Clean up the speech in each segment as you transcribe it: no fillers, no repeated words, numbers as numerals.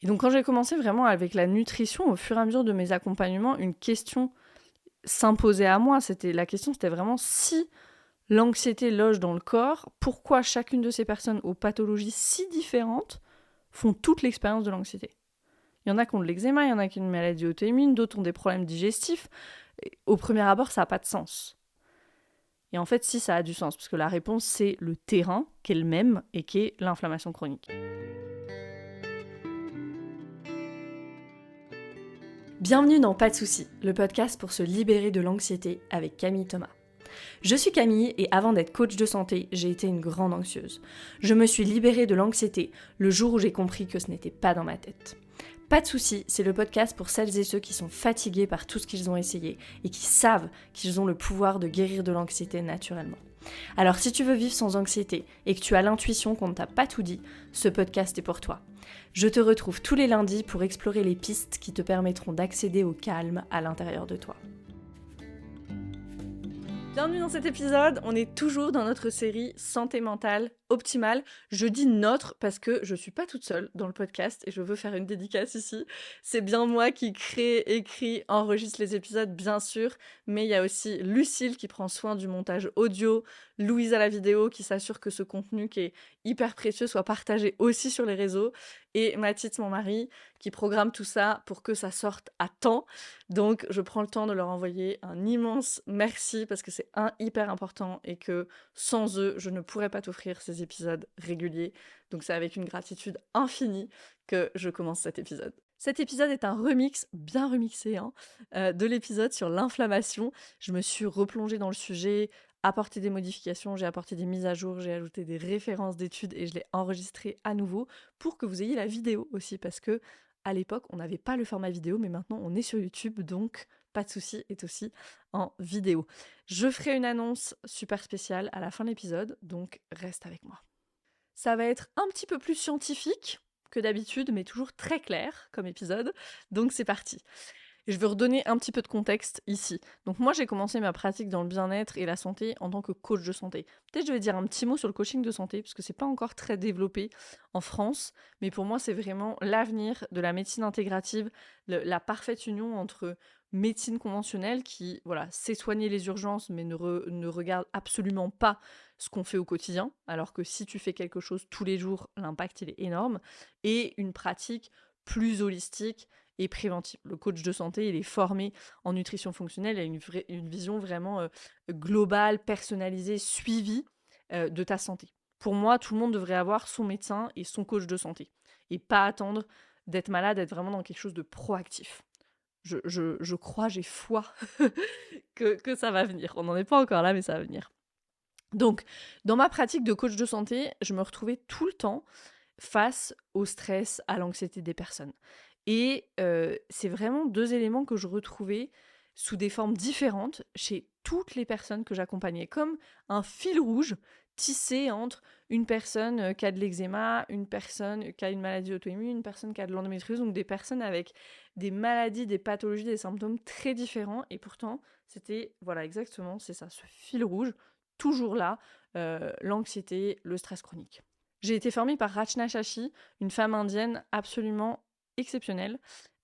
Et donc quand j'ai commencé vraiment avec la nutrition, au fur et à mesure de mes accompagnements, une question s'imposait à moi. La question, c'était vraiment si l'anxiété loge dans le corps, pourquoi chacune de ces personnes aux pathologies si différentes font toute l'expérience de l'anxiété. Il y en a qui ont de l'eczéma, il y en a qui ont une maladie auto-immune, d'autres ont des problèmes digestifs. Et au premier abord, ça n'a pas de sens. Et en fait, si, ça a du sens, parce que la réponse, c'est le terrain, qui est le même, et qui est l'inflammation chronique. Bienvenue dans Pas de soucis, le podcast pour se libérer de l'anxiété avec Camille Thomas. Je suis Camille et avant d'être coach de santé, j'ai été une grande anxieuse. Je me suis libérée de l'anxiété le jour où j'ai compris que ce n'était pas dans ma tête. Pas de soucis, c'est le podcast pour celles et ceux qui sont fatigués par tout ce qu'ils ont essayé et qui savent qu'ils ont le pouvoir de guérir de l'anxiété naturellement. Alors si tu veux vivre sans anxiété et que tu as l'intuition qu'on ne t'a pas tout dit, ce podcast est pour toi. Je te retrouve tous les lundis pour explorer les pistes qui te permettront d'accéder au calme à l'intérieur de toi. Bienvenue dans cet épisode, on est toujours dans notre série Santé mentale optimale. Je dis notre parce que je suis pas toute seule dans le podcast et je veux faire une dédicace ici. C'est bien moi qui crée, écrit, enregistre les épisodes bien sûr, mais il y a aussi Lucille qui prend soin du montage audio, Louise à la vidéo qui s'assure que ce contenu qui est hyper précieux soit partagé aussi sur les réseaux et Mathilde, mon mari, qui programme tout ça pour que ça sorte à temps. Donc, je prends le temps de leur envoyer un immense merci parce que c'est hyper important et que sans eux, je ne pourrais pas t'offrir ces épisodes réguliers. Donc, c'est avec une gratitude infinie que je commence cet épisode. Cet épisode est un remix, bien remixé, de l'épisode sur l'inflammation. Je me suis replongée dans le sujet, apporté des modifications, j'ai apporté des mises à jour, j'ai ajouté des références d'études et je l'ai enregistré à nouveau pour que vous ayez la vidéo aussi parce que à l'époque, on n'avait pas le format vidéo, mais maintenant on est sur YouTube, donc pas de souci, est aussi en vidéo. Je ferai une annonce super spéciale à la fin de l'épisode, donc reste avec moi. Ça va être un petit peu plus scientifique que d'habitude, mais toujours très clair comme épisode, donc c'est parti. Et je veux redonner un petit peu de contexte ici. Donc moi, j'ai commencé ma pratique dans le bien-être et la santé en tant que coach de santé. Peut-être je vais dire un petit mot sur le coaching de santé, parce que c'est pas encore très développé en France, mais pour moi, c'est vraiment l'avenir de la médecine intégrative, la parfaite union entre médecine conventionnelle qui, voilà, sait soigner les urgences, mais ne regarde absolument pas ce qu'on fait au quotidien, alors que si tu fais quelque chose tous les jours, l'impact, il est énorme, et une pratique plus holistique et préventive. Le coach de santé, il est formé en nutrition fonctionnelle, il a une vision vraiment globale, personnalisée, suivie de ta santé. Pour moi, tout le monde devrait avoir son médecin et son coach de santé, et pas attendre d'être malade, être vraiment dans quelque chose de proactif. Je crois, j'ai foi que ça va venir. On n'en est pas encore là, mais ça va venir. Donc, dans ma pratique de coach de santé, je me retrouvais tout le temps face au stress, à l'anxiété des personnes. Et c'est vraiment 2 éléments que je retrouvais sous des formes différentes chez toutes les personnes que j'accompagnais, comme un fil rouge tissé entre une personne qui a de l'eczéma, une personne qui a une maladie auto-immune, une personne qui a de l'endométriose, donc des personnes avec des maladies, des pathologies, des symptômes très différents. Et pourtant, c'était, voilà, exactement, c'est ça, ce fil rouge, toujours là, l'anxiété, le stress chronique. J'ai été formée par Rachna Shashi, une femme indienne absolument exceptionnelle,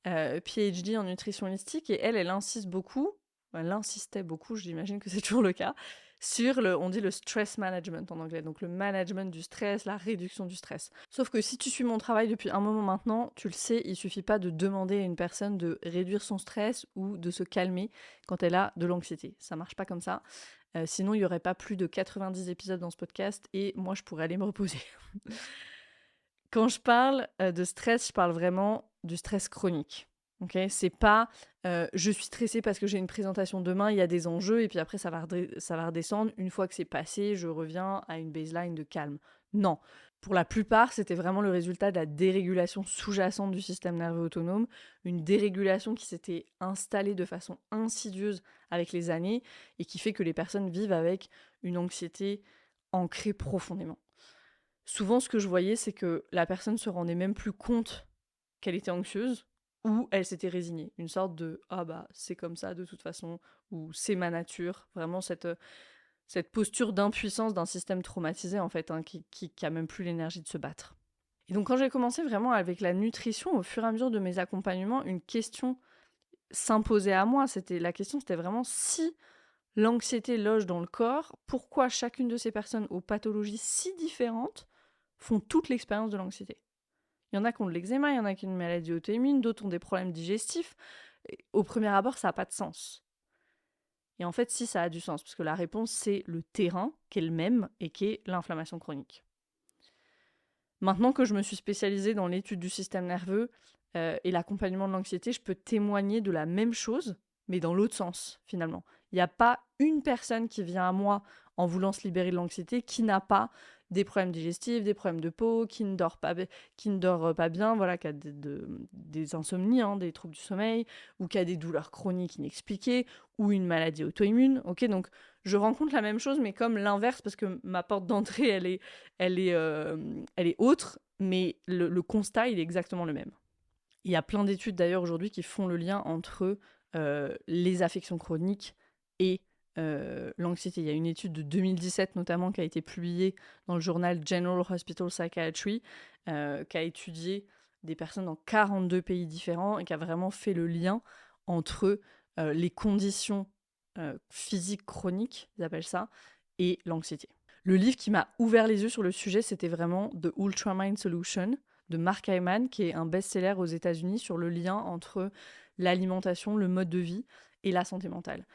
PhD en nutrition holistique, et elle insiste beaucoup, elle insistait beaucoup, j'imagine que c'est toujours le cas, sur on dit le stress management en anglais, donc le management du stress, la réduction du stress. Sauf que si tu suis mon travail depuis un moment maintenant, tu le sais, il suffit pas de demander à une personne de réduire son stress ou de se calmer quand elle a de l'anxiété. Ça marche pas comme ça. Sinon, il y aurait pas plus de 90 épisodes dans ce podcast et moi, je pourrais aller me reposer. Quand je parle de stress, je parle vraiment du stress chronique. Okay, c'est pas je suis stressée parce que j'ai une présentation demain, il y a des enjeux, et puis après ça va redescendre. Une fois que c'est passé, je reviens à une baseline de calme. Non. Pour la plupart, c'était vraiment le résultat de la dérégulation sous-jacente du système nerveux autonome, une dérégulation qui s'était installée de façon insidieuse avec les années et qui fait que les personnes vivent avec une anxiété ancrée profondément. Souvent, ce que je voyais, c'est que la personne se rendait même plus compte qu'elle était anxieuse, ou elle s'était résignée. Une sorte de « ah bah, c'est comme ça de toute façon », ou « c'est ma nature ». Vraiment cette posture d'impuissance d'un système traumatisé, en fait, qui a même plus l'énergie de se battre. Et donc quand j'ai commencé vraiment avec la nutrition, au fur et à mesure de mes accompagnements, une question s'imposait à moi. La question, c'était vraiment si l'anxiété loge dans le corps, pourquoi chacune de ces personnes aux pathologies si différentes font toute l'expérience de l'anxiété. Il y en a qui ont de l'eczéma, il y en a qui ont une maladie auto-immune, d'autres ont des problèmes digestifs. Et au premier abord, ça n'a pas de sens. Et en fait, si, ça a du sens, parce que la réponse, c'est le terrain, qui est le même, et qui est l'inflammation chronique. Maintenant que je me suis spécialisée dans l'étude du système nerveux et l'accompagnement de l'anxiété, je peux témoigner de la même chose, mais dans l'autre sens, finalement. Il n'y a pas une personne qui vient à moi en voulant se libérer de l'anxiété qui n'a pas des problèmes digestifs, des problèmes de peau, qui ne dort pas bien, voilà, qui a des insomnies, hein, des troubles du sommeil, ou qui a des douleurs chroniques inexpliquées, ou une maladie auto-immune. Ok, donc je rencontre la même chose, mais comme l'inverse, parce que ma porte d'entrée, elle est autre, mais le constat, il est exactement le même. Il y a plein d'études d'ailleurs aujourd'hui qui font le lien entre les affections chroniques et l'anxiété. Il y a une étude de 2017 notamment qui a été publiée dans le journal General Hospital Psychiatry, qui a étudié des personnes dans 42 pays différents et qui a vraiment fait le lien entre les conditions physiques chroniques, ils appellent ça, et l'anxiété. Le livre qui m'a ouvert les yeux sur le sujet, c'était vraiment The Ultramind Solution de Mark Hyman, qui est un best-seller aux États-Unis sur le lien entre l'alimentation, le mode de vie et la santé mentale.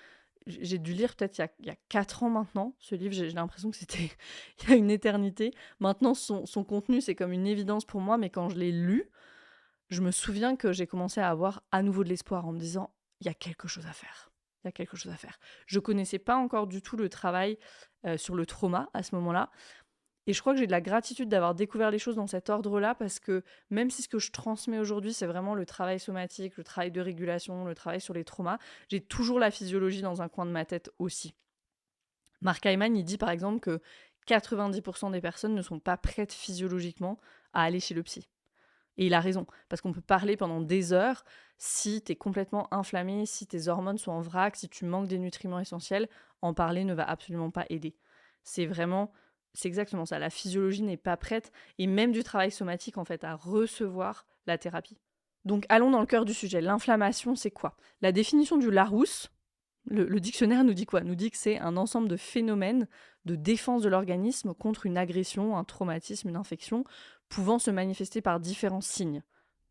J'ai dû lire peut-être il y a 4 ans maintenant, ce livre, j'ai l'impression que c'était il y a une éternité. Maintenant, son contenu, c'est comme une évidence pour moi, mais quand je l'ai lu, je me souviens que j'ai commencé à avoir à nouveau de l'espoir en me disant, il y a quelque chose à faire. Il y a quelque chose à faire. Je connaissais pas encore du tout le travail sur le trauma à ce moment-là. Et je crois que j'ai de la gratitude d'avoir découvert les choses dans cet ordre-là, parce que même si ce que je transmets aujourd'hui, c'est vraiment le travail somatique, le travail de régulation, le travail sur les traumas, j'ai toujours la physiologie dans un coin de ma tête aussi. Mark Hyman, il dit par exemple que 90% des personnes ne sont pas prêtes physiologiquement à aller chez le psy. Et il a raison, parce qu'on peut parler pendant des heures, si t'es complètement inflammé, si tes hormones sont en vrac, si tu manques des nutriments essentiels, en parler ne va absolument pas aider. C'est exactement ça, la physiologie n'est pas prête, et même du travail somatique en fait, à recevoir la thérapie. Donc allons dans le cœur du sujet, l'inflammation c'est quoi ? La définition du Larousse, le dictionnaire nous dit quoi ? Nous dit que c'est un ensemble de phénomènes de défense de l'organisme contre une agression, un traumatisme, une infection, pouvant se manifester par différents signes.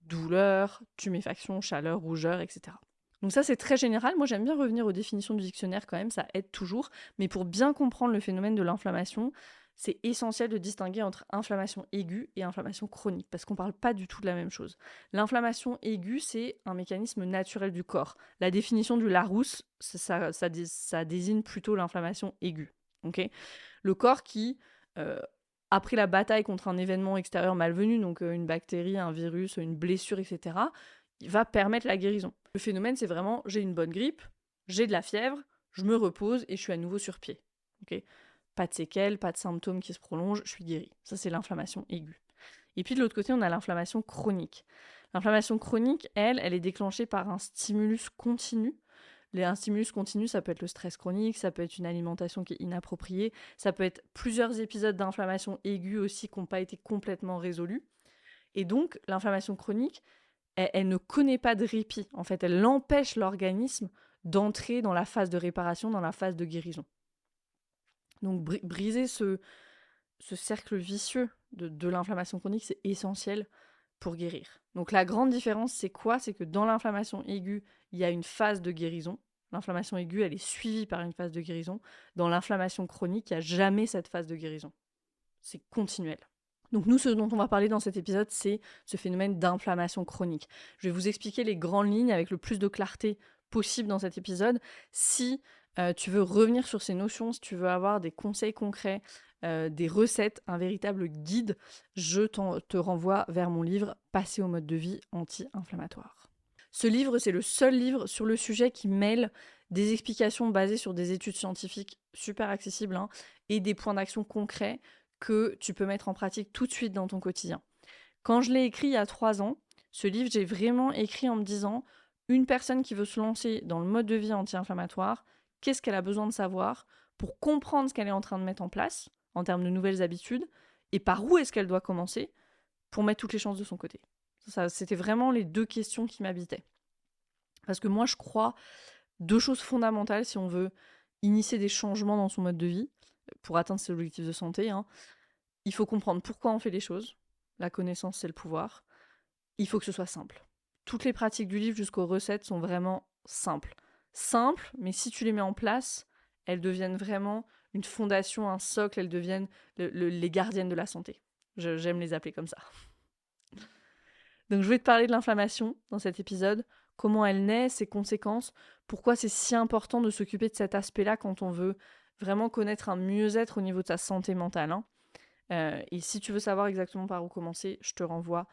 Douleur, tuméfaction, chaleur, rougeur, etc. Donc ça, c'est très général. Moi, j'aime bien revenir aux définitions du dictionnaire quand même, ça aide toujours. Mais pour bien comprendre le phénomène de l'inflammation, c'est essentiel de distinguer entre inflammation aiguë et inflammation chronique, parce qu'on ne parle pas du tout de la même chose. L'inflammation aiguë, c'est un mécanisme naturel du corps. La définition du Larousse, ça désigne plutôt l'inflammation aiguë. Okay, le corps qui, après la bataille contre un événement extérieur malvenu, donc une bactérie, un virus, une blessure, etc., il va permettre la guérison. Le phénomène, c'est vraiment, j'ai une bonne grippe, j'ai de la fièvre, je me repose et je suis à nouveau sur pied. Okay, pas de séquelles, pas de symptômes qui se prolongent, je suis guérie. Ça, c'est l'inflammation aiguë. Et puis de l'autre côté, on a l'inflammation chronique. L'inflammation chronique, elle est déclenchée par un stimulus continu. Un stimulus continu, ça peut être le stress chronique, ça peut être une alimentation qui est inappropriée, ça peut être plusieurs épisodes d'inflammation aiguë aussi qui n'ont pas été complètement résolus. Et donc, l'inflammation chronique, elle ne connaît pas de répit. En fait, elle empêche l'organisme d'entrer dans la phase de réparation, dans la phase de guérison. Donc, briser ce cercle vicieux de l'inflammation chronique, c'est essentiel pour guérir. Donc la grande différence, c'est quoi ? C'est que dans l'inflammation aiguë, il y a une phase de guérison. L'inflammation aiguë, elle est suivie par une phase de guérison. Dans l'inflammation chronique, il n'y a jamais cette phase de guérison. C'est continuel. Donc nous, ce dont on va parler dans cet épisode, c'est ce phénomène d'inflammation chronique. Je vais vous expliquer les grandes lignes avec le plus de clarté possible dans cet épisode. Si tu veux revenir sur ces notions, si tu veux avoir des conseils concrets, des recettes, un véritable guide, je te renvoie vers mon livre « Passer au mode de vie anti-inflammatoire ». Ce livre, c'est le seul livre sur le sujet qui mêle des explications basées sur des études scientifiques super accessibles et des points d'action concrets que tu peux mettre en pratique tout de suite dans ton quotidien. Quand je l'ai écrit il y a 3 ans, ce livre, j'ai vraiment écrit en me disant une personne qui veut se lancer dans le mode de vie anti-inflammatoire, qu'est-ce qu'elle a besoin de savoir pour comprendre ce qu'elle est en train de mettre en place en termes de nouvelles habitudes, et par où est-ce qu'elle doit commencer, pour mettre toutes les chances de son côté? Ça, c'était vraiment les 2 questions qui m'habitaient. Parce que moi, je crois 2 choses fondamentales si on veut initier des changements dans son mode de vie, pour atteindre ses objectifs de santé, hein. Il faut comprendre pourquoi on fait les choses. La connaissance, c'est le pouvoir. Il faut que ce soit simple. Toutes les pratiques du livre jusqu'aux recettes sont vraiment simples. Simples, mais si tu les mets en place, elles deviennent vraiment une fondation, un socle, elles deviennent les gardiennes de la santé. J'aime les appeler comme ça. Donc je vais te parler de l'inflammation dans cet épisode, comment elle naît, ses conséquences, pourquoi c'est si important de s'occuper de cet aspect-là quand on veut vraiment connaître un mieux-être au niveau de sa santé mentale, hein. Et si tu veux savoir exactement par où commencer, je te renvoie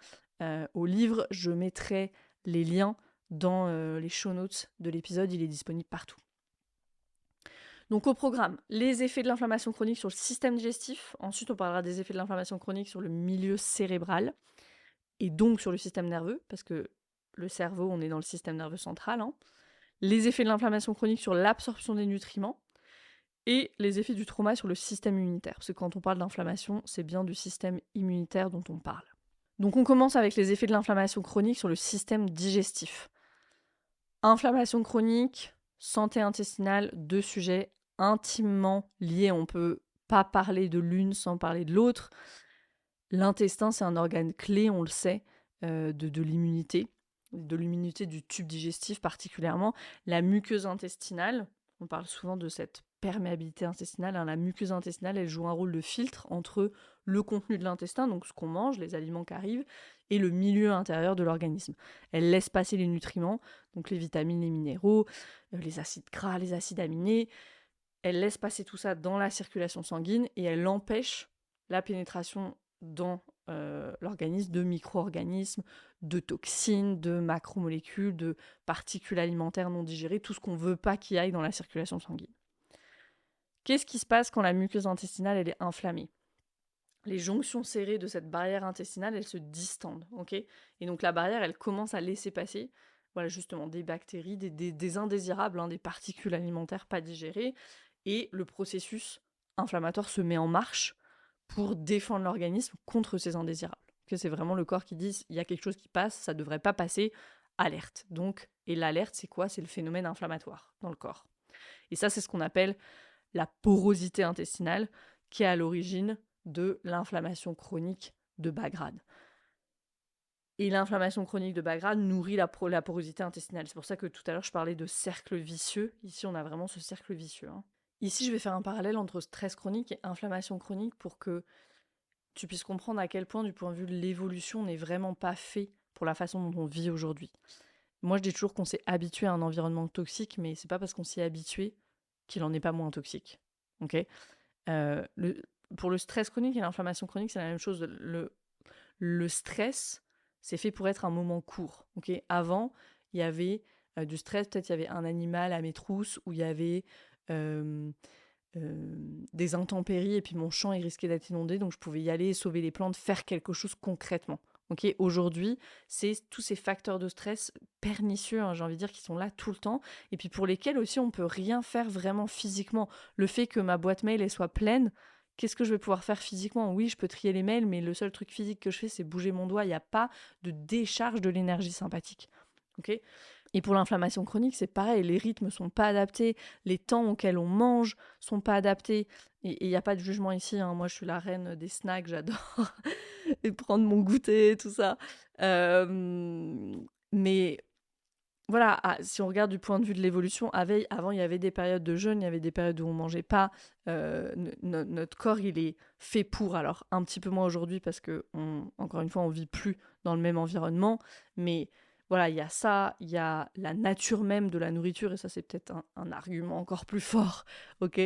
au livre. Je mettrai les liens dans les show notes de l'épisode, il est disponible partout. Donc au programme, les effets de l'inflammation chronique sur le système digestif. Ensuite, on parlera des effets de l'inflammation chronique sur le milieu cérébral et donc sur le système nerveux, parce que le cerveau, on est dans le système nerveux central, hein. Les effets de l'inflammation chronique sur l'absorption des nutriments et les effets du trauma sur le système immunitaire. Parce que quand on parle d'inflammation, c'est bien du système immunitaire dont on parle. Donc on commence avec les effets de l'inflammation chronique sur le système digestif. Inflammation chronique, santé intestinale, 2 sujets intimement liés. On ne peut pas parler de l'une sans parler de l'autre. L'intestin, c'est un organe clé, on le sait, de l'immunité du tube digestif particulièrement. La muqueuse intestinale, on parle souvent de cette perméabilité intestinale, hein. La muqueuse intestinale, elle joue un rôle de filtre entre le contenu de l'intestin, donc ce qu'on mange, les aliments qui arrivent, et le milieu intérieur de l'organisme. Elle laisse passer les nutriments, donc les vitamines, les minéraux, les acides gras, les acides aminés. Elle laisse passer tout ça dans la circulation sanguine et elle empêche la pénétration dans l'organisme de micro-organismes, de toxines, de macromolécules, de particules alimentaires non digérées, tout ce qu'on ne veut pas qu'il aille dans la circulation sanguine. Qu'est-ce qui se passe quand la muqueuse intestinale elle est inflammée? Les jonctions serrées de cette barrière intestinale, elles se distendent, ok? Et donc la barrière, elle commence à laisser passer, voilà, justement, des bactéries, des indésirables, hein, des particules alimentaires pas digérées, et le processus inflammatoire se met en marche pour défendre l'organisme contre ces indésirables. Que c'est vraiment le corps qui dit il y a quelque chose qui passe, ça ne devrait pas passer, alerte. Donc, et l'alerte, c'est quoi? C'est le phénomène inflammatoire dans le corps. Et ça, c'est ce qu'on appelle la porosité intestinale, qui est à l'origine de l'inflammation chronique de bas grade. Et l'inflammation chronique de bas grade nourrit la porosité intestinale. C'est pour ça que tout à l'heure, je parlais de cercle vicieux. Ici, on a vraiment ce cercle vicieux, hein. Ici, je vais faire un parallèle entre stress chronique et inflammation chronique pour que tu puisses comprendre à quel point, du point de vue de l'évolution, on n'est vraiment pas fait pour la façon dont on vit aujourd'hui. Moi, je dis toujours qu'on s'est habitué à un environnement toxique, mais c'est pas parce qu'on s'y est habitué qu'il en est pas moins toxique. Ok. Pour le stress chronique et l'inflammation chronique, c'est la même chose. Le stress, c'est fait pour être un moment court. Ok. Avant, il y avait du stress, peut-être il y avait un animal à mes trousses, ou il y avait des intempéries, et puis mon champ il risquait d'être inondé, donc je pouvais y aller, sauver les plantes, faire quelque chose concrètement. Ok, aujourd'hui, c'est tous ces facteurs de stress pernicieux, hein, j'ai envie de dire, qui sont là tout le temps, et puis pour lesquels aussi on peut rien faire vraiment physiquement. Le fait que ma boîte mail elle soit pleine, qu'est-ce que je vais pouvoir faire physiquement? Oui, je peux trier les mails, mais le seul truc physique que je fais, c'est bouger mon doigt. Il n'y a pas de décharge de l'énergie sympathique. Ok. Et pour l'inflammation chronique, c'est pareil, les rythmes sont pas adaptés, les temps auxquels on mange sont pas adaptés. Et il n'y a pas de jugement ici, hein. Moi je suis la reine des snacks, j'adore et prendre mon goûter, tout ça. Mais voilà, si on regarde du point de vue de l'évolution, avant il y avait des périodes de jeûne, il y avait des périodes où on mangeait pas. Notre corps il est fait pour, alors un petit peu moins aujourd'hui parce que encore une fois on vit plus dans le même environnement, mais voilà, il y a ça, il y a la nature même de la nourriture, et ça c'est peut-être un argument encore plus fort, ok.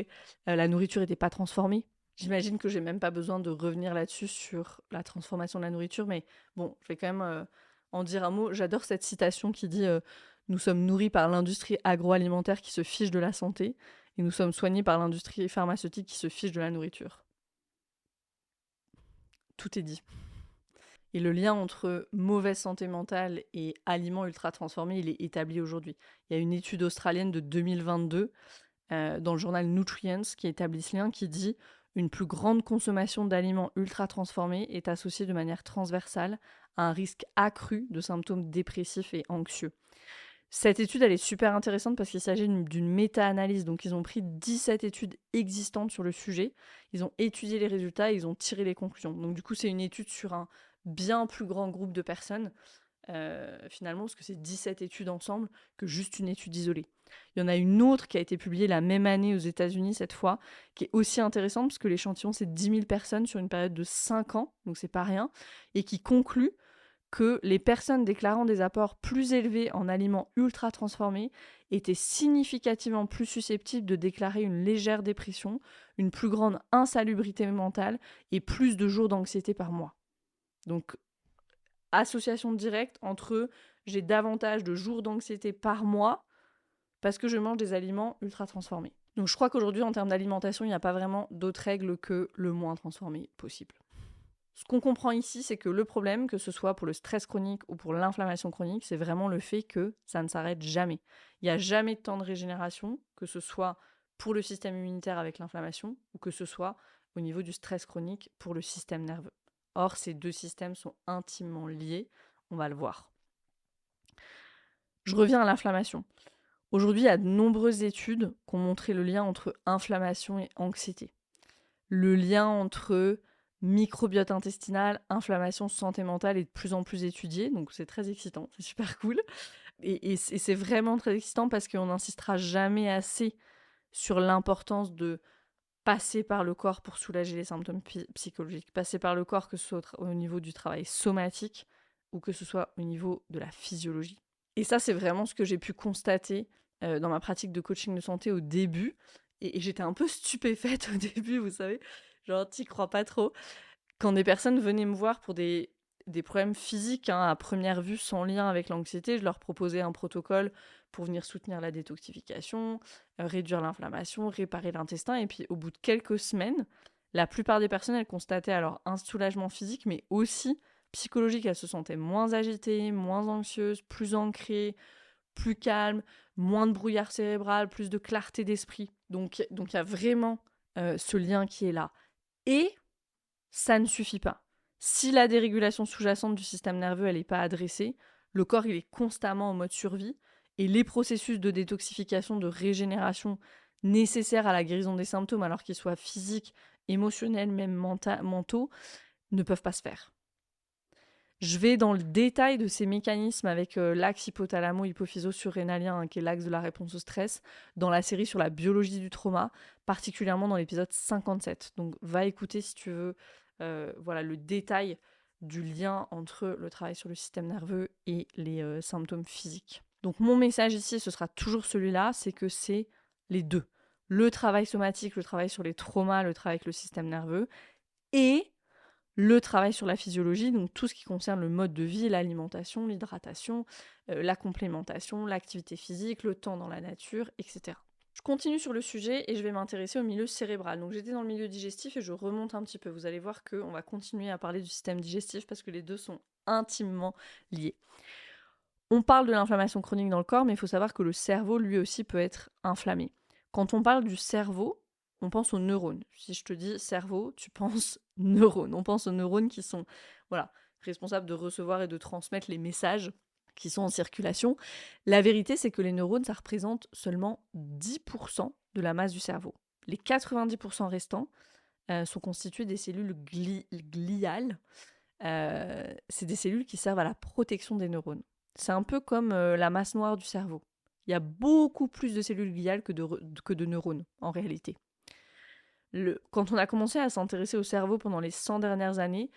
La nourriture n'était pas transformée. J'imagine que j'ai même pas besoin de revenir là-dessus sur la transformation de la nourriture, mais bon, je vais quand même en dire un mot. J'adore cette citation qui dit nous sommes nourris par l'industrie agroalimentaire qui se fiche de la santé, et nous sommes soignés par l'industrie pharmaceutique qui se fiche de la nourriture. Tout est dit. Et le lien entre mauvaise santé mentale et aliments ultra transformés, il est établi aujourd'hui. Il y a une étude australienne de 2022 dans le journal Nutrients qui établit ce lien, qui dit Une plus grande consommation d'aliments ultra transformés est associée de manière transversale à un risque accru de symptômes dépressifs et anxieux. Cette étude, elle est super intéressante parce qu'il s'agit d'une méta-analyse. Donc, ils ont pris 17 études existantes sur le sujet, ils ont étudié les résultats et ils ont tiré les conclusions. Donc, du coup, c'est une étude sur un bien plus grand groupe de personnes, finalement, parce que c'est 17 études ensemble que juste une étude isolée. Il y en a une autre qui a été publiée la même année aux États-Unis cette fois, qui est aussi intéressante parce que l'échantillon, c'est 10 000 personnes sur une période de 5 ans, donc c'est pas rien, et qui conclut que les personnes déclarant des apports plus élevés en aliments ultra transformés étaient significativement plus susceptibles de déclarer une légère dépression, une plus grande insalubrité mentale et plus de jours d'anxiété par mois. Donc, association directe entre j'ai davantage de jours d'anxiété par mois parce que je mange des aliments ultra transformés. Donc je crois qu'aujourd'hui, en termes d'alimentation, il n'y a pas vraiment d'autres règles que le moins transformé possible. Ce qu'on comprend ici, c'est que le problème, que ce soit pour le stress chronique ou pour l'inflammation chronique, c'est vraiment le fait que ça ne s'arrête jamais. Il n'y a jamais de temps de régénération, que ce soit pour le système immunitaire avec l'inflammation ou que ce soit au niveau du stress chronique pour le système nerveux. Or, ces deux systèmes sont intimement liés, on va le voir. Je reviens à l'inflammation. Aujourd'hui, il y a de nombreuses études qui ont montré le lien entre inflammation et anxiété. Le lien entre microbiote intestinal, inflammation, santé mentale est de plus en plus étudié, donc c'est très excitant, c'est super cool. Et c'est vraiment très excitant parce qu'on n'insistera jamais assez sur l'importance de passer par le corps pour soulager les symptômes psychologiques, passer par le corps que ce soit au niveau du travail somatique ou que ce soit au niveau de la physiologie. Et ça, c'est vraiment ce que j'ai pu constater dans ma pratique de coaching de santé au début. Et j'étais un peu stupéfaite au début, vous savez, genre t'y crois pas trop. Quand des personnes venaient me voir pour des problèmes physiques, à première vue, sans lien avec l'anxiété, je leur proposais un protocole pour venir soutenir la détoxification, réduire l'inflammation, réparer l'intestin. Et puis au bout de quelques semaines, la plupart des personnes, elles constataient alors un soulagement physique, mais aussi psychologique. Elles se sentaient moins agitées, moins anxieuses, plus ancrées, plus calmes, moins de brouillard cérébral, plus de clarté d'esprit. Donc il y a vraiment ce lien qui est là. Et ça ne suffit pas. Si la dérégulation sous-jacente du système nerveux elle n'est pas adressée, le corps il est constamment en mode survie et les processus de détoxification, de régénération nécessaires à la guérison des symptômes, alors qu'ils soient physiques, émotionnels, même mentaux, ne peuvent pas se faire. Je vais dans le détail de ces mécanismes avec l'axe hypothalamo-hypophyso-surrénalien, qui est l'axe de la réponse au stress, dans la série sur la biologie du trauma, particulièrement dans l'épisode 57. Donc va écouter si tu veux le détail du lien entre le travail sur le système nerveux et les symptômes physiques. Donc mon message ici, ce sera toujours celui-là, c'est que c'est les deux. Le travail somatique, le travail sur les traumas, le travail avec le système nerveux, et le travail sur la physiologie, donc tout ce qui concerne le mode de vie, l'alimentation, l'hydratation, la complémentation, l'activité physique, le temps dans la nature, etc. Je continue sur le sujet et je vais m'intéresser au milieu cérébral. Donc j'étais dans le milieu digestif et je remonte un petit peu. Vous allez voir qu'on va continuer à parler du système digestif parce que les deux sont intimement liés. On parle de l'inflammation chronique dans le corps, mais il faut savoir que le cerveau, lui aussi, peut être inflammé. Quand on parle du cerveau, on pense aux neurones. Si je te dis cerveau, tu penses neurones. On pense aux neurones qui sont responsables de recevoir et de transmettre les messages qui sont en circulation. La vérité, c'est que les neurones, ça représente seulement 10% de la masse du cerveau. Les 90% restants sont constitués des cellules gliales. C'est des cellules qui servent à la protection des neurones. C'est un peu comme la masse noire du cerveau. Il y a beaucoup plus de cellules gliales que de neurones, en réalité. Quand on a commencé à s'intéresser au cerveau pendant les 100 dernières années,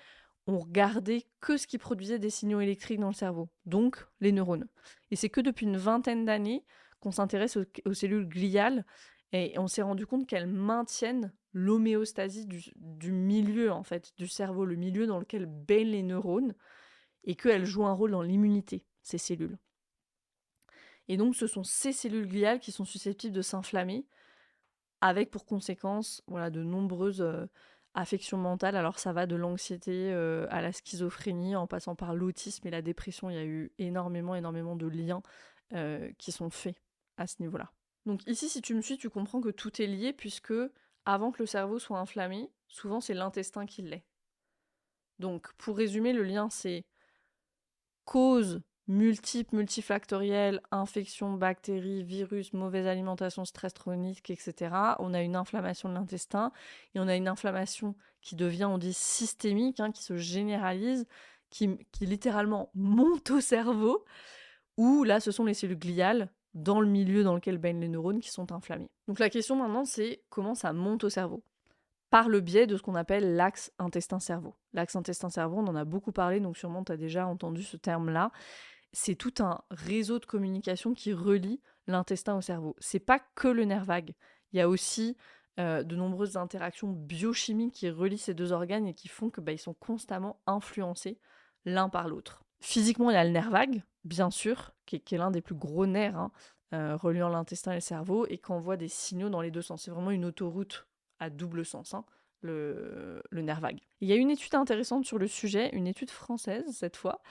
on regardait que ce qui produisait des signaux électriques dans le cerveau, donc les neurones. Et c'est que depuis une vingtaine d'années qu'on s'intéresse aux cellules gliales et on s'est rendu compte qu'elles maintiennent l'homéostasie du milieu en fait du cerveau, le milieu dans lequel baignent les neurones, et qu'elles jouent un rôle dans l'immunité, ces cellules. Et donc ce sont ces cellules gliales qui sont susceptibles de s'inflammer, avec pour conséquence de nombreuses affections mentales. Alors ça va de l'anxiété à la schizophrénie, en passant par l'autisme et la dépression. Il y a eu énormément de liens qui sont faits à ce niveau-là. Donc ici, si tu me suis, tu comprends que tout est lié, puisque avant que le cerveau soit inflammé, souvent c'est l'intestin qui l'est. Donc, pour résumer, le lien, c'est causes multifactorielles, infections, bactéries, virus, mauvaise alimentation, stress chronique, etc. On a une inflammation de l'intestin et on a une inflammation qui devient, on dit, systémique, qui se généralise, qui littéralement monte au cerveau, où là, ce sont les cellules gliales dans le milieu dans lequel baignent les neurones qui sont inflammés. Donc la question maintenant, c'est comment ça monte au cerveau ? Par le biais de ce qu'on appelle l'axe intestin-cerveau. L'axe intestin-cerveau, on en a beaucoup parlé, donc sûrement tu as déjà entendu ce terme-là. C'est tout un réseau de communication qui relie l'intestin au cerveau. C'est pas que le nerf vague. Il y a aussi de nombreuses interactions biochimiques qui relient ces deux organes et qui font que ils sont constamment influencés l'un par l'autre. Physiquement, il y a le nerf vague, bien sûr, qui est l'un des plus gros nerfs reliant l'intestin et le cerveau, et qui envoie des signaux dans les deux sens. C'est vraiment une autoroute à double sens, le nerf vague. Il y a une étude intéressante sur le sujet, une étude française cette fois,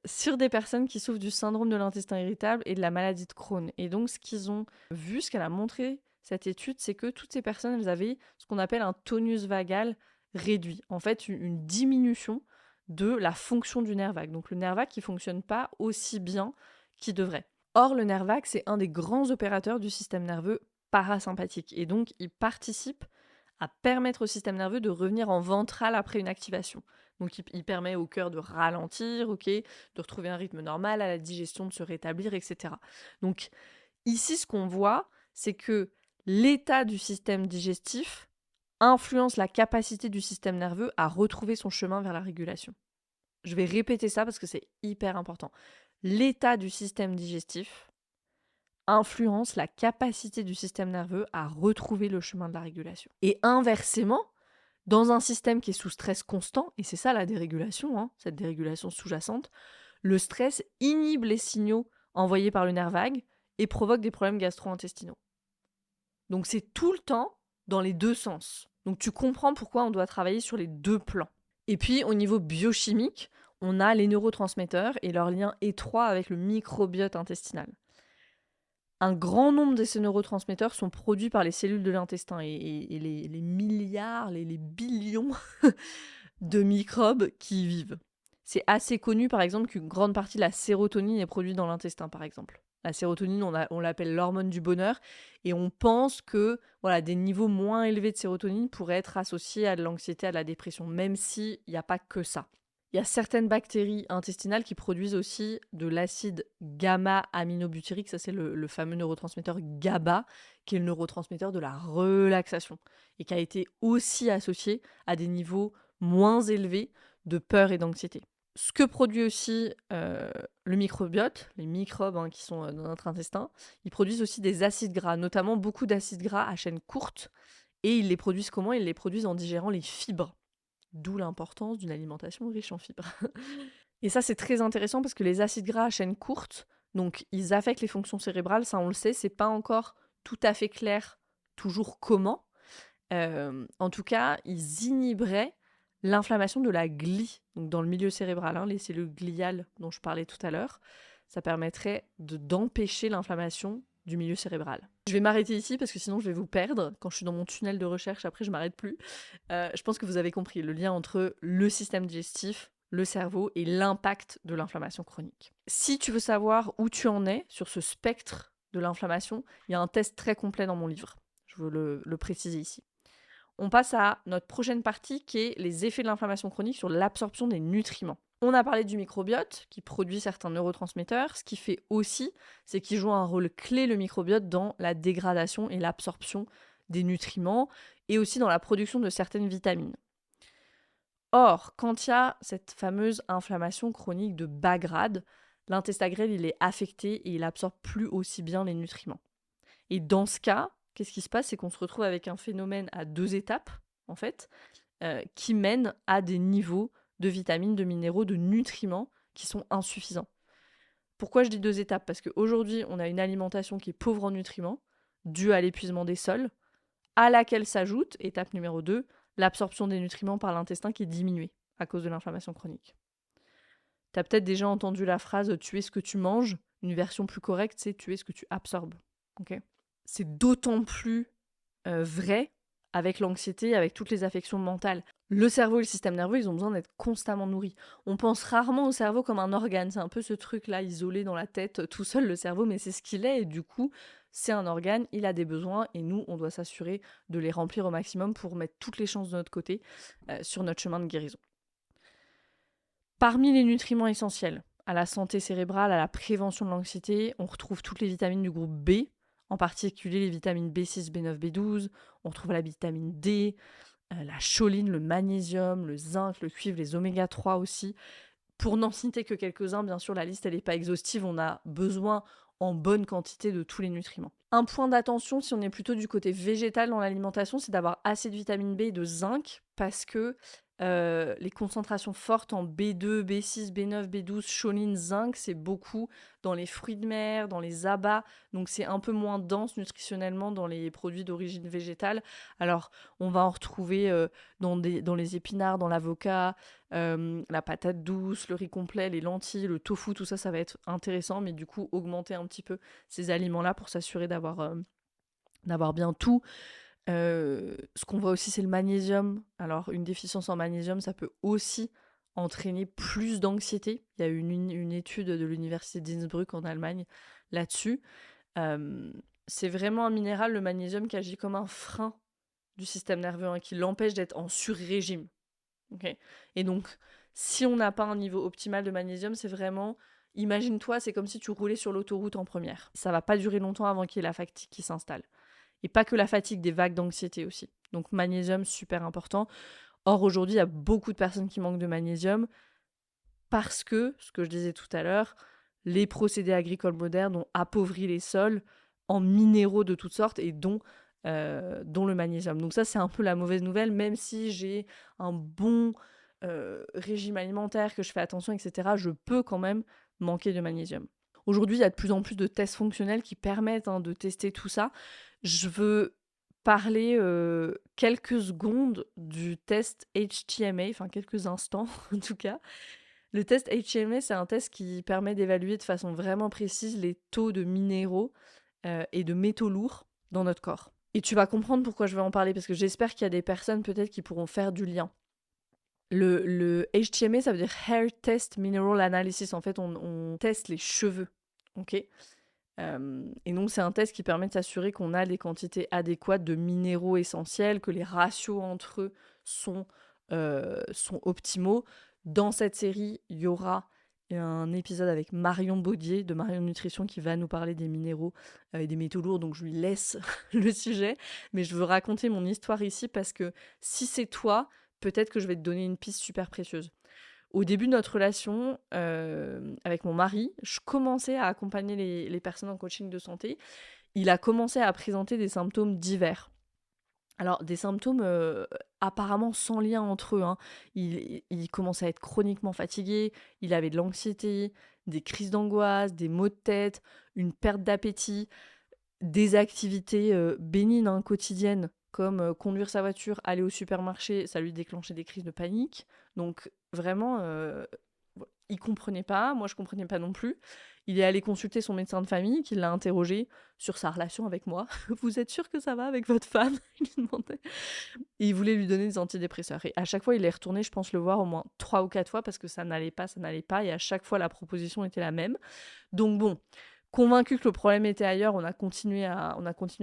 sur des personnes qui souffrent du syndrome de l'intestin irritable et de la maladie de Crohn. Et donc, ce qu'ils ont vu, ce qu'elle a montré, cette étude, c'est que toutes ces personnes, elles avaient ce qu'on appelle un tonus vagal réduit. En fait, une diminution de la fonction du nerf vague. Donc, le nerf vague qui ne fonctionne pas aussi bien qu'il devrait. Or, le nerf vague, c'est un des grands opérateurs du système nerveux parasympathique. Et donc, il participe à permettre au système nerveux de revenir en ventral après une activation. Donc, il permet au cœur de ralentir, de retrouver un rythme normal, à la digestion de se rétablir, etc. Donc, ici, ce qu'on voit, c'est que l'état du système digestif influence la capacité du système nerveux à retrouver son chemin vers la régulation. Je vais répéter ça parce que c'est hyper important. L'état du système digestif influence la capacité du système nerveux à retrouver le chemin de la régulation. Et inversement, dans un système qui est sous stress constant, et c'est ça la dérégulation, cette dérégulation sous-jacente, le stress inhibe les signaux envoyés par le nerf vague et provoque des problèmes gastro-intestinaux. Donc c'est tout le temps dans les deux sens. Donc tu comprends pourquoi on doit travailler sur les deux plans. Et puis au niveau biochimique, on a les neurotransmetteurs et leur lien étroit avec le microbiote intestinal. Un grand nombre de ces neurotransmetteurs sont produits par les cellules de l'intestin et les milliards, les billions de microbes qui y vivent. C'est assez connu, par exemple, qu'une grande partie de la sérotonine est produite dans l'intestin, par exemple. La sérotonine, on l'appelle l'hormone du bonheur, et on pense que des niveaux moins élevés de sérotonine pourraient être associés à de l'anxiété, à de la dépression, même s'il n'y a pas que ça. Il y a certaines bactéries intestinales qui produisent aussi de l'acide gamma-aminobutyrique, ça c'est le fameux neurotransmetteur GABA, qui est le neurotransmetteur de la relaxation, et qui a été aussi associé à des niveaux moins élevés de peur et d'anxiété. Ce que produit aussi le microbiote, les microbes qui sont dans notre intestin, ils produisent aussi des acides gras, notamment beaucoup d'acides gras à chaîne courte, et ils les produisent comment ? Ils les produisent en digérant les fibres. D'où l'importance d'une alimentation riche en fibres. Et ça, c'est très intéressant parce que les acides gras à chaîne courte, donc ils affectent les fonctions cérébrales, ça on le sait, c'est pas encore tout à fait clair toujours comment. En tout cas, ils inhiberaient l'inflammation de la glie, donc dans le milieu cérébral, les cellules gliales dont je parlais tout à l'heure. Ça permettrait d'empêcher l'inflammation du milieu cérébral. Je vais m'arrêter ici parce que sinon je vais vous perdre. Quand je suis dans mon tunnel de recherche, après je m'arrête plus. Je pense que vous avez compris le lien entre le système digestif, le cerveau et l'impact de l'inflammation chronique. Si tu veux savoir où tu en es sur ce spectre de l'inflammation, il y a un test très complet dans mon livre. Je veux le préciser ici. On passe à notre prochaine partie qui est les effets de l'inflammation chronique sur l'absorption des nutriments. On a parlé du microbiote qui produit certains neurotransmetteurs. Ce qu'il fait aussi, c'est qu'il joue un rôle clé, le microbiote, dans la dégradation et l'absorption des nutriments et aussi dans la production de certaines vitamines. Or, quand il y a cette fameuse inflammation chronique de bas grade, l'intestin grêle, il est affecté et il absorbe plus aussi bien les nutriments. Et dans ce cas, qu'est-ce qui se passe ? C'est qu'on se retrouve avec un phénomène à deux étapes, en fait, qui mène à des niveaux de vitamines, de minéraux, de nutriments qui sont insuffisants. Pourquoi je dis deux étapes ? Parce qu'aujourd'hui, on a une alimentation qui est pauvre en nutriments, due à l'épuisement des sols, à laquelle s'ajoute, étape numéro 2, l'absorption des nutriments par l'intestin qui est diminuée à cause de l'inflammation chronique. Tu as peut-être déjà entendu la phrase « tu es ce que tu manges », une version plus correcte, c'est « tu es ce que tu absorbes ». Okay ? C'est d'autant plus vrai avec l'anxiété, avec toutes les affections mentales. Le cerveau et le système nerveux, ils ont besoin d'être constamment nourris. On pense rarement au cerveau comme un organe. C'est un peu ce truc-là, isolé dans la tête, tout seul, le cerveau, mais c'est ce qu'il est. Et du coup, c'est un organe, il a des besoins, et nous, on doit s'assurer de les remplir au maximum pour mettre toutes les chances de notre côté sur notre chemin de guérison. Parmi les nutriments essentiels à la santé cérébrale, à la prévention de l'anxiété, on retrouve toutes les vitamines du groupe B, en particulier les vitamines B6, B9, B12. On retrouve la vitamine D, la choline, le magnésium, le zinc, le cuivre, les oméga 3 aussi. Pour n'en citer que quelques-uns, bien sûr, la liste elle n'est pas exhaustive, on a besoin en bonne quantité de tous les nutriments. Un point d'attention, si on est plutôt du côté végétal dans l'alimentation, c'est d'avoir assez de vitamine B et de zinc, parce que les concentrations fortes en B2, B6, B9, B12, choline, zinc, c'est beaucoup dans les fruits de mer, dans les abats, donc c'est un peu moins dense nutritionnellement dans les produits d'origine végétale. Alors, on va en retrouver dans les épinards, dans l'avocat, la patate douce, le riz complet, les lentilles, le tofu, tout ça, ça va être intéressant, mais du coup, augmenter un petit peu ces aliments-là pour s'assurer d'avoir bien tout. Ce qu'on voit aussi, c'est le magnésium. Alors, une déficience en magnésium, ça peut aussi entraîner plus d'anxiété. Il y a eu une étude de l'université d'Innsbruck en Allemagne là-dessus. C'est vraiment un minéral, le magnésium, qui agit comme un frein du système nerveux, hein, qui l'empêche d'être en sur-régime. Okay. Et donc, si on n'a pas un niveau optimal de magnésium, c'est vraiment... Imagine-toi, c'est comme si tu roulais sur l'autoroute en première. Ça va pas durer longtemps avant qu'il y ait la fatigue qui s'installe. Et pas que la fatigue, des vagues d'anxiété aussi. Donc magnésium, super important. Or, aujourd'hui, il y a beaucoup de personnes qui manquent de magnésium parce que, ce que je disais tout à l'heure, les procédés agricoles modernes ont appauvri les sols en minéraux de toutes sortes et dont le magnésium. Donc ça, c'est un peu la mauvaise nouvelle, même si j'ai un bon régime alimentaire, que je fais attention, etc., je peux quand même manquer de magnésium. Aujourd'hui, il y a de plus en plus de tests fonctionnels qui permettent de tester tout ça. Je veux parler quelques secondes du test HTMA, enfin quelques instants en tout cas. Le test HTMA, c'est un test qui permet d'évaluer de façon vraiment précise les taux de minéraux et de métaux lourds dans notre corps. Et tu vas comprendre pourquoi je vais en parler, parce que j'espère qu'il y a des personnes peut-être qui pourront faire du lien. Le HTMA, ça veut dire Hair Test Mineral Analysis. En fait, on teste les cheveux, ok. Et donc, c'est un test qui permet de s'assurer qu'on a les quantités adéquates de minéraux essentiels, que les ratios entre eux sont optimaux. Dans cette série, il y aura un épisode avec Marion Baudier de Marion Nutrition qui va nous parler des minéraux et des métaux lourds, donc je lui laisse le sujet. Mais je veux raconter mon histoire ici parce que si c'est toi, peut-être que je vais te donner une piste super précieuse. Au début de notre relation avec mon mari, je commençais à accompagner les personnes en coaching de santé. Il a commencé à présenter des symptômes divers. Alors, des symptômes apparemment sans lien entre eux, hein. Il commençait à être chroniquement fatigué, il avait de l'anxiété, des crises d'angoisse, des maux de tête, une perte d'appétit, des activités bénignes, quotidiennes, comme conduire sa voiture, aller au supermarché, ça lui déclenchait des crises de panique. Donc vraiment, il comprenait pas, moi je comprenais pas non plus. Il est allé consulter son médecin de famille, qui l'a interrogé sur sa relation avec moi. Vous êtes sûr que ça va avec votre femme? Il lui demandait. Et il voulait lui donner des antidépresseurs. Et à chaque fois, il est retourné, je pense, le voir au moins 3 ou 4 fois parce que ça n'allait pas. Et à chaque fois, la proposition était la même. Donc bon, convaincu que le problème était ailleurs, on a continué à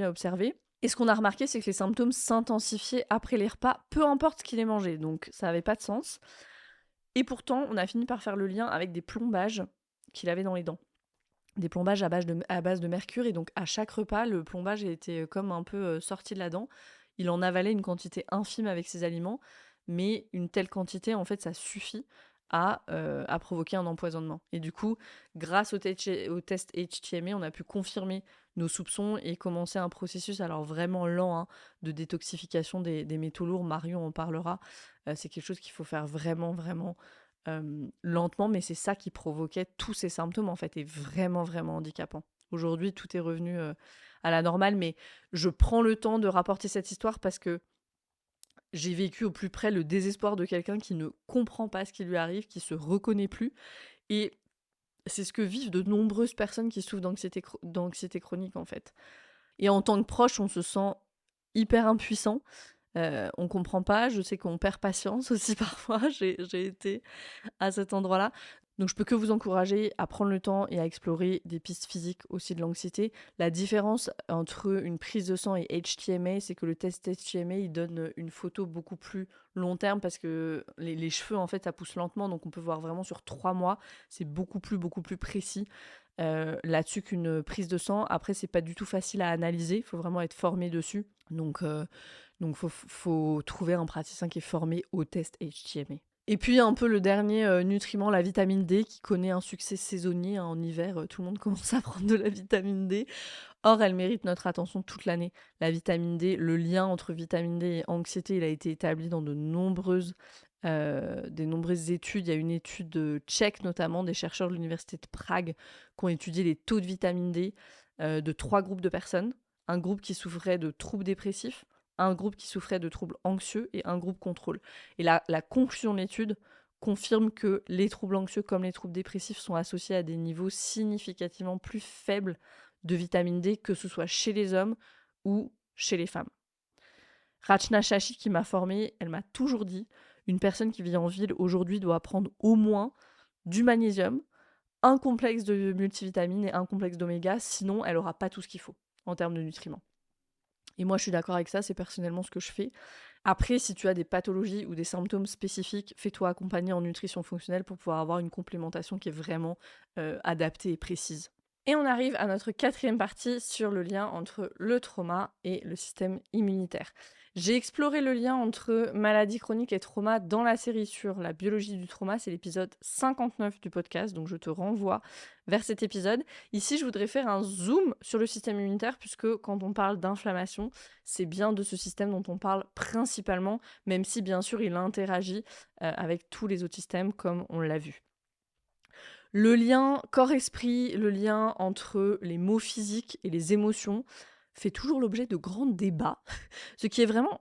observer. Et ce qu'on a remarqué, c'est que les symptômes s'intensifiaient après les repas, peu importe ce qu'il ait mangé. Donc ça n'avait pas de sens. Et pourtant, on a fini par faire le lien avec des plombages qu'il avait dans les dents. Des plombages à base de mercure. Et donc à chaque repas, le plombage était comme un peu sorti de la dent. Il en avalait une quantité infime avec ses aliments. Mais une telle quantité, en fait, ça suffit à provoquer un empoisonnement. Et du coup, grâce au test HTMA, on a pu confirmer nos soupçons et commencer un processus, alors vraiment lent, de détoxification des métaux lourds. Marion en parlera. C'est quelque chose qu'il faut faire vraiment, vraiment lentement, mais c'est ça qui provoquait tous ces symptômes, en fait, et vraiment, vraiment handicapant. Aujourd'hui, tout est revenu à la normale, mais je prends le temps de rapporter cette histoire parce que j'ai vécu au plus près le désespoir de quelqu'un qui ne comprend pas ce qui lui arrive, qui se reconnaît plus. Et c'est ce que vivent de nombreuses personnes qui souffrent d'anxiété chronique, en fait. Et en tant que proche, on se sent hyper impuissant. On comprend pas, je sais qu'on perd patience aussi parfois, j'ai été à cet endroit-là. Donc je peux que vous encourager à prendre le temps et à explorer des pistes physiques aussi de l'anxiété. La différence entre une prise de sang et HTMA, c'est que le test HTMA, il donne une photo beaucoup plus long terme parce que les cheveux, en fait, ça pousse lentement, donc on peut voir vraiment sur 3 mois. C'est beaucoup plus précis là-dessus qu'une prise de sang. Après, c'est pas du tout facile à analyser, il faut vraiment être formé dessus. Donc faut trouver un praticien qui est formé au test HTMA. Et puis un peu le dernier nutriment, la vitamine D, qui connaît un succès saisonnier. En hiver, tout le monde commence à prendre de la vitamine D. Or, elle mérite notre attention toute l'année. La vitamine D, le lien entre vitamine D et anxiété, il a été établi dans des nombreuses études. Il y a une étude tchèque, notamment, des chercheurs de l'université de Prague, qui ont étudié les taux de vitamine D de 3 groupes de personnes. Un groupe qui souffrait de troubles dépressifs, un groupe qui souffrait de troubles anxieux et un groupe contrôle. Et la conclusion de l'étude confirme que les troubles anxieux comme les troubles dépressifs sont associés à des niveaux significativement plus faibles de vitamine D, que ce soit chez les hommes ou chez les femmes. Rachna Shashi, qui m'a formée, elle m'a toujours dit, une personne qui vit en ville aujourd'hui doit prendre au moins du magnésium, un complexe de multivitamines et un complexe d'oméga, sinon elle n'aura pas tout ce qu'il faut en termes de nutriments. Et moi, je suis d'accord avec ça, c'est personnellement ce que je fais. Après, si tu as des pathologies ou des symptômes spécifiques, fais-toi accompagner en nutrition fonctionnelle pour pouvoir avoir une complémentation qui est vraiment adaptée et précise. Et on arrive à notre 4e partie sur le lien entre le trauma et le système immunitaire. J'ai exploré le lien entre maladie chronique et trauma dans la série sur la biologie du trauma, c'est l'épisode 59 du podcast, donc je te renvoie vers cet épisode. Ici, je voudrais faire un zoom sur le système immunitaire, puisque quand on parle d'inflammation, c'est bien de ce système dont on parle principalement, même si bien sûr il interagit avec tous les autres systèmes, comme on l'a vu. Le lien corps-esprit, le lien entre les mots physiques et les émotions fait toujours l'objet de grands débats, ce qui est vraiment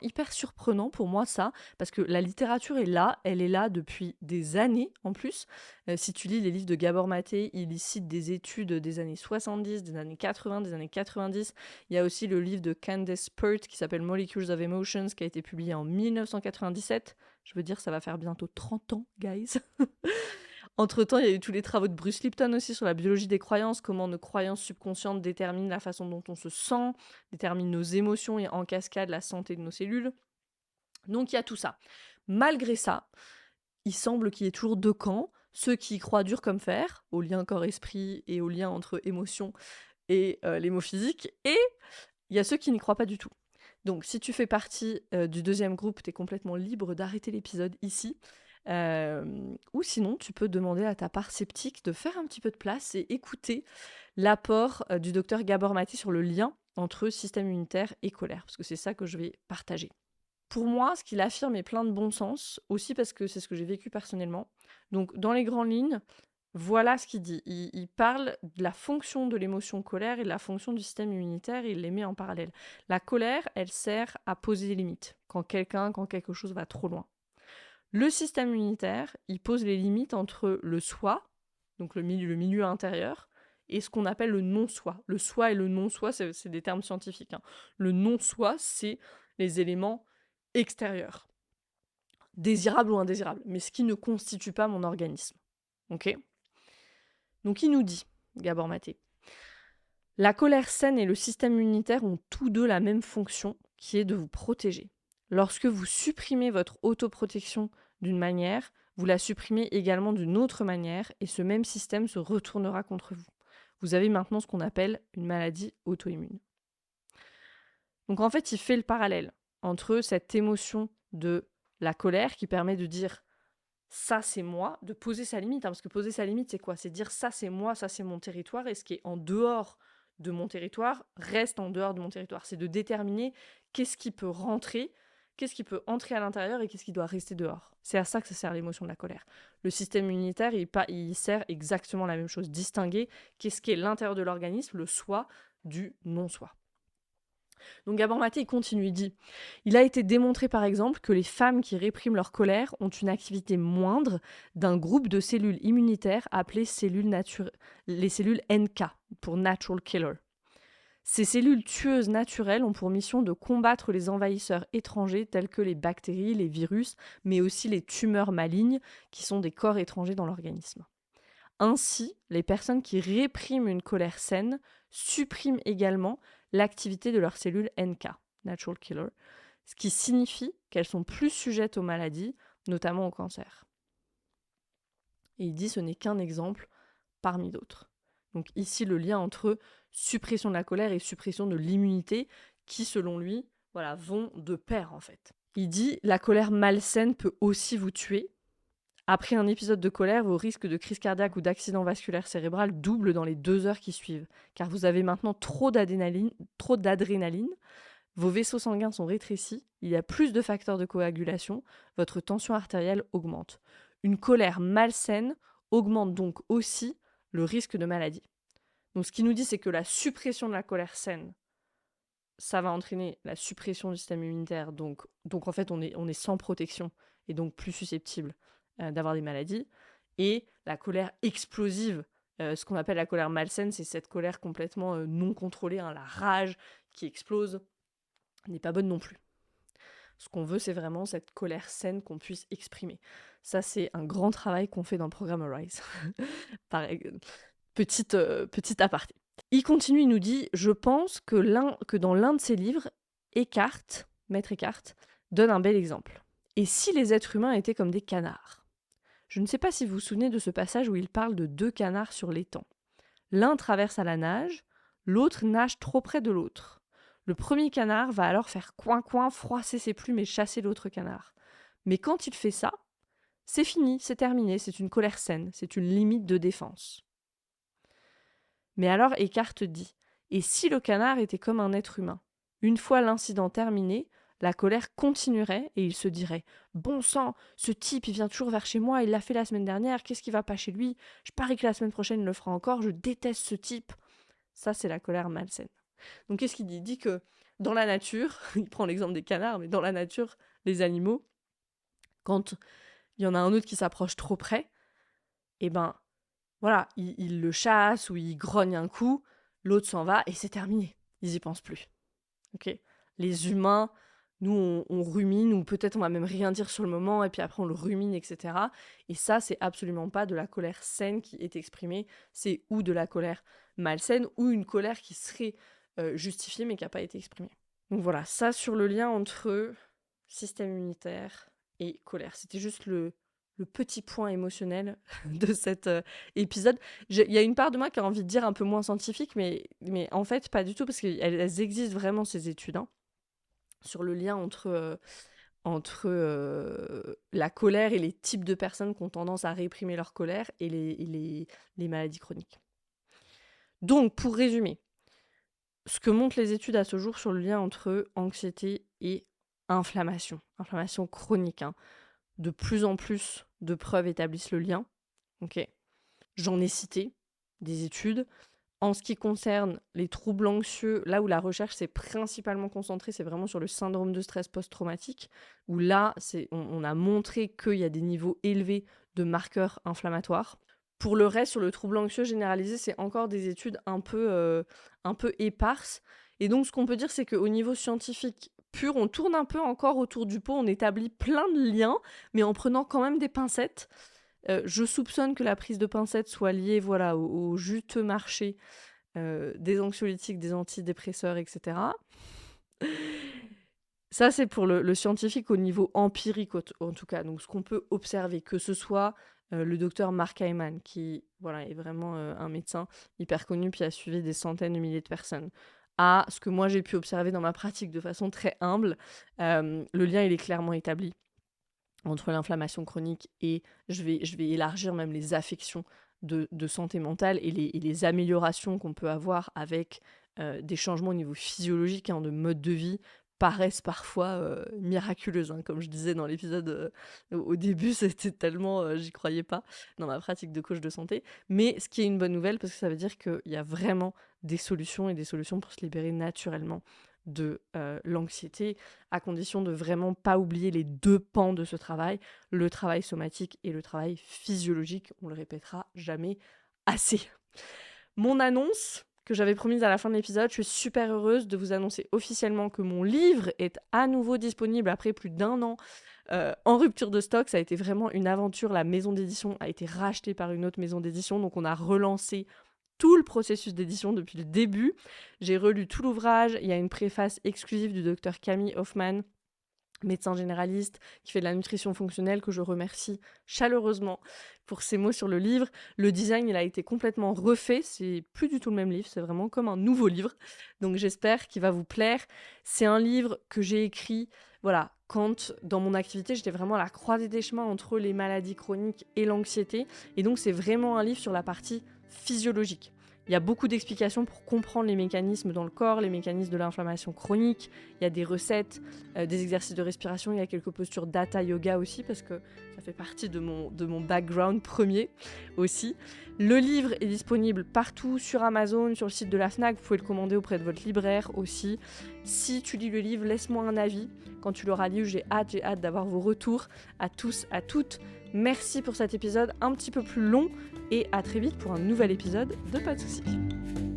hyper surprenant pour moi, ça, parce que la littérature est là, elle est là depuis des années en plus. Si tu lis les livres de Gabor Maté, il y cite des études des années 70, des années 80, des années 90. Il y a aussi le livre de Candace Pert qui s'appelle Molecules of Emotions, qui a été publié en 1997. Je veux dire, ça va faire bientôt 30 ans, guys. Entre-temps, il y a eu tous les travaux de Bruce Lipton aussi sur la biologie des croyances, comment nos croyances subconscientes déterminent la façon dont on se sent, déterminent nos émotions et en cascade la santé de nos cellules. Donc il y a tout ça. Malgré ça, il semble qu'il y ait toujours 2 camps, ceux qui y croient dur comme fer, au lien corps-esprit et au lien entre émotions et les mots physiques, et il y a ceux qui n'y croient pas du tout. Donc si tu fais partie du 2e groupe, tu es complètement libre d'arrêter l'épisode ici. Ou sinon, tu peux demander à ta part sceptique de faire un petit peu de place et écouter l'apport du docteur Gabor Maté sur le lien entre système immunitaire et colère, parce que c'est ça que je vais partager. Pour moi, ce qu'il affirme est plein de bon sens, aussi parce que c'est ce que j'ai vécu personnellement. Donc, dans les grandes lignes, voilà ce qu'il dit. Il parle de la fonction de l'émotion colère et de la fonction du système immunitaire, et il les met en parallèle. La colère, elle sert à poser des limites, quand quelque chose va trop loin. Le système immunitaire, il pose les limites entre le soi, donc le milieu intérieur, et ce qu'on appelle le non-soi. Le soi et le non-soi, c'est des termes scientifiques. Le non-soi, c'est les éléments extérieurs, désirables ou indésirables, mais ce qui ne constitue pas mon organisme. Ok ? Donc il nous dit, Gabor Maté, la colère saine et le système immunitaire ont tous deux la même fonction, qui est de vous protéger. Lorsque vous supprimez votre autoprotection d'une manière, vous la supprimez également d'une autre manière et ce même système se retournera contre vous. Vous avez maintenant ce qu'on appelle une maladie auto-immune. Donc en fait, il fait le parallèle entre cette émotion de la colère qui permet de dire ça c'est moi, de poser sa limite, parce que poser sa limite c'est quoi ? C'est dire ça c'est moi, ça c'est mon territoire, et ce qui est en dehors de mon territoire reste en dehors de mon territoire. C'est de déterminer qu'est-ce qui peut rentrer, qu'est-ce qui peut entrer à l'intérieur et qu'est-ce qui doit rester dehors. C'est à ça que ça sert l'émotion de la colère. Le système immunitaire, il sert exactement la même chose, distinguer qu'est-ce qui est l'intérieur de l'organisme, le soi du non-soi. Donc Gabor Maté, il continue, il dit « Il a été démontré par exemple que les femmes qui répriment leur colère ont une activité moindre d'un groupe de cellules immunitaires appelées les cellules NK, pour Natural Killer. Ces cellules tueuses naturelles ont pour mission de combattre les envahisseurs étrangers tels que les bactéries, les virus, mais aussi les tumeurs malignes qui sont des corps étrangers dans l'organisme. Ainsi, les personnes qui répriment une colère saine suppriment également l'activité de leurs cellules NK, Natural Killer, ce qui signifie qu'elles sont plus sujettes aux maladies, notamment au cancer. Et il dit ce n'est qu'un exemple parmi d'autres. Donc ici, le lien entre suppression de la colère et suppression de l'immunité qui, selon lui, vont de pair en fait. Il dit la colère malsaine peut aussi vous tuer. Après un épisode de colère, vos risques de crise cardiaque ou d'accident vasculaire cérébral doublent dans les 2 heures qui suivent, car vous avez maintenant trop d'adrénaline, vos vaisseaux sanguins sont rétrécis, il y a plus de facteurs de coagulation, votre tension artérielle augmente. Une colère malsaine augmente donc aussi le risque de maladie. Donc ce qu'il nous dit, c'est que la suppression de la colère saine, ça va entraîner la suppression du système immunitaire, donc en fait on est sans protection et donc plus susceptible d'avoir des maladies. Et la colère explosive, ce qu'on appelle la colère malsaine, c'est cette colère complètement non contrôlée, la rage qui explose, n'est pas bonne non plus. Ce qu'on veut, c'est vraiment cette colère saine qu'on puisse exprimer. Ça, c'est un grand travail qu'on fait dans le programme Arise. Petit aparté. Il continue, il nous dit « Je pense que dans l'un de ses livres, Maître Eckhart, donne un bel exemple. Et si les êtres humains étaient comme des canards ?» Je ne sais pas si vous vous souvenez de ce passage où il parle de 2 canards sur l'étang. L'un traverse à la nage, l'autre nage trop près de l'autre. Le premier canard va alors faire coin-coin, froisser ses plumes et chasser l'autre canard. Mais quand il fait ça, c'est fini, c'est terminé, c'est une colère saine, c'est une limite de défense. Mais alors Eckhart dit « Et si le canard était comme un être humain ? Une fois l'incident terminé, la colère continuerait et il se dirait « Bon sang, ce type il vient toujours vers chez moi, il l'a fait la semaine dernière, qu'est-ce qui va pas chez lui ? Je parie que la semaine prochaine il le fera encore, je déteste ce type. » Ça c'est la colère malsaine. Donc qu'est-ce qu'il dit ? Il dit que dans la nature, il prend l'exemple des canards, mais dans la nature, les animaux, quand il y en a un autre qui s'approche trop près, eh ben voilà, il le chasse ou il grogne un coup, l'autre s'en va et c'est terminé. Ils y pensent plus. Ok ? Les humains, nous, on rumine, ou peut-être on va même rien dire sur le moment, et puis après on le rumine, etc. Et ça, c'est absolument pas de la colère saine qui est exprimée, c'est ou de la colère malsaine, ou une colère qui serait justifiée, mais qui n'a pas été exprimée. Donc voilà, ça sur le lien entre système immunitaire et colère. C'était juste le petit point émotionnel de cet épisode. Il y a une part de moi qui a envie de dire un peu moins scientifique, mais en fait, pas du tout, parce qu'elles existent vraiment, ces études, sur le lien entre la colère et les types de personnes qui ont tendance à réprimer leur colère et les maladies chroniques. Donc, pour résumer, ce que montrent les études à ce jour sur le lien entre anxiété et inflammation chronique, de plus en plus de preuves établissent le lien. Ok. J'en ai cité des études. En ce qui concerne les troubles anxieux, là où la recherche s'est principalement concentrée, c'est vraiment sur le syndrome de stress post-traumatique, où là, on a montré qu'il y a des niveaux élevés de marqueurs inflammatoires. Pour le reste, sur le trouble anxieux généralisé, c'est encore des études un peu éparses. Et donc, ce qu'on peut dire, c'est qu'au niveau scientifique pur, on tourne un peu encore autour du pot, on établit plein de liens, mais en prenant quand même des pincettes. Je soupçonne que la prise de pincettes soit liée au juteux marché des anxiolytiques, des antidépresseurs, etc. Ça, c'est pour le scientifique au niveau empirique, en tout cas. Donc, ce qu'on peut observer, que ce soit le docteur Mark Hyman, qui est vraiment un médecin hyper connu, puis a suivi des centaines de milliers de personnes, à ce que moi j'ai pu observer dans ma pratique de façon très humble, le lien il est clairement établi entre l'inflammation chronique et je vais élargir même les affections de santé mentale et les améliorations qu'on peut avoir avec des changements au niveau physiologique, de mode de vie, paraissent parfois miraculeuses. Comme je disais dans l'épisode au début, c'était tellement j'y croyais pas dans ma pratique de coach de santé. Mais ce qui est une bonne nouvelle, parce que ça veut dire qu'il y a vraiment des solutions et des solutions pour se libérer naturellement de l'anxiété, à condition de vraiment pas oublier les 2 pans de ce travail, le travail somatique et le travail physiologique. On le répétera jamais assez. Mon annonce que j'avais promise à la fin de l'épisode. Je suis super heureuse de vous annoncer officiellement que mon livre est à nouveau disponible après plus d'1 an en rupture de stock. Ça a été vraiment une aventure. La maison d'édition a été rachetée par une autre maison d'édition, donc on a relancé tout le processus d'édition depuis le début. J'ai relu tout l'ouvrage. Il y a une préface exclusive du docteur Camille Hoffman, médecin généraliste qui fait de la nutrition fonctionnelle, que je remercie chaleureusement pour ses mots sur le livre. Le design, il a été complètement refait, c'est plus du tout le même livre, c'est vraiment comme un nouveau livre, donc j'espère qu'il va vous plaire. C'est un livre que j'ai écrit, voilà, quand dans mon activité, j'étais vraiment à la croisée des chemins entre les maladies chroniques et l'anxiété, et donc c'est vraiment un livre sur la partie physiologique. Il y a beaucoup d'explications pour comprendre les mécanismes dans le corps, les mécanismes de l'inflammation chronique. Il y a des recettes, des exercices de respiration, il y a quelques postures d'hatha yoga aussi, parce que ça fait partie de mon background premier aussi. Le livre est disponible partout, sur Amazon, sur le site de la Fnac, vous pouvez le commander auprès de votre libraire aussi. Si tu lis le livre, laisse-moi un avis. Quand tu l'auras lu, j'ai hâte d'avoir vos retours à tous, à toutes. Merci pour cet épisode un petit peu plus long et à très vite pour un nouvel épisode de Pas de soucis.